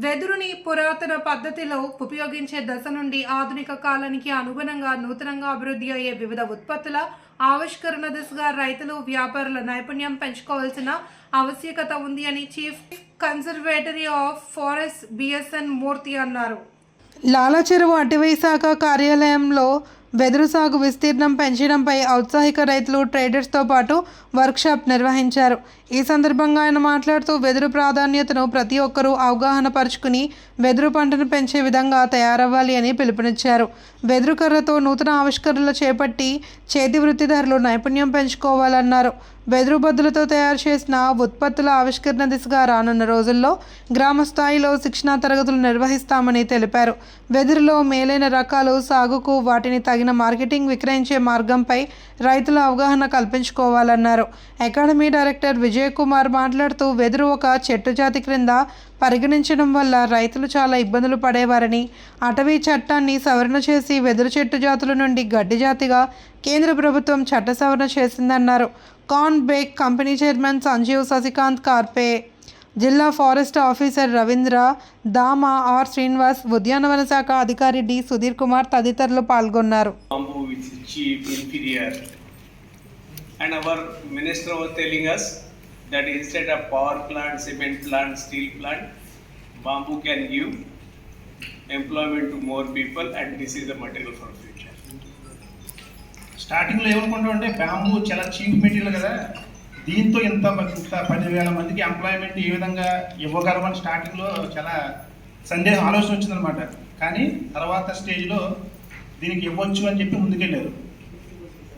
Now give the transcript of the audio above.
వెదురుని పురాతన పద్ధతిలో ఉపయోగించే దశ నుండి ఆధునిక కాలానికి అనుగుణంగా నూతనంగా అభివృద్ధి అయ్యే వివిధ ఉత్పత్తుల ఆవిష్కరణ దిశగా రైతులు వ్యాపారుల నైపుణ్యం పెంచుకోవాల్సిన ఆవశ్యకత ఉంది అని chief conservatory of forest BSN Murthy అన్నారు. లాలచెరువు అటవీ శాఖ కార్యాలయంలో వెదురు సాగు విస్తీర్ణం పెంచడంపై ఔత్సాహిక రైతులు ట్రేడర్స్తో పాటు వర్క్షాప్ నిర్వహించారు. ఈ సందర్భంగా ఆయన మాట్లాడుతూ వెదురు ప్రాధాన్యతను ప్రతి ఒక్కరూ అవగాహన పరుచుకుని వెదురు పంటను పెంచే విధంగా తయారవ్వాలి అని పిలుపునిచ్చారు. వెదురు కర్రతో నూతన ఆవిష్కరణలు చేపట్టి చేతి వృత్తిదారులు నైపుణ్యం పెంచుకోవాలన్నారు. వెదురు బద్దులతో తయారు చేసిన ఉత్పత్తుల ఆవిష్కరణ దిశగా రానున్న రోజుల్లో గ్రామ స్థాయిలో శిక్షణా తరగతులు నిర్వహిస్తామని తెలిపారు. వెదురులో మేలైన రకాలు సాగుకు వాటిని తగిన మార్కెటింగ్ విక్రయించే మార్గంపై రైతుల అవగాహన కల్పించుకోవాలన్నారు. అకాడమీ డైరెక్టర్ విజయ్ కుమార్ మాట్లాడుతూ వెదురు ఒక చెట్టు జాతి క్రింద పరిగణించడం వల్ల రైతులు చాలా ఇబ్బందులు పడేవారని, అటవీ చట్టాన్ని సవరణ చేసి వెదురు చెట్టు జాతుల నుండి గడ్డి జాతిగా కేంద్ర ప్రభుత్వం చట్ట సవరణ చేసిందన్నారు. Corn bake company chairman Sanjeev Shashikant Karpe, జిల్లా forest officer Ravindra, Dama R Srinivas, ఉద్యానవన శాఖ అధికారి డి సుధీర్ కుమార్ తదితరులు పాల్గొన్నారు. And our minister was telling us that instead of power plant, cement plant, steel plant, bamboo can give employment to more people, and this is the material for future. స్టార్టింగ్లో ఏమనుకుంటామంటే bamboo చాలా cheap material కదా, దీంతో ఇంత 10,000 మందికి employment ఏ విధంగా ఇవ్వగలమని స్టార్టింగ్లో చాలా ఆలోచన వచ్చిందనమాట. కానీ తర్వాత స్టేజ్లో దీనికి ఇవ్వచ్చు అని చెప్పి ముందుకెళ్ళారు.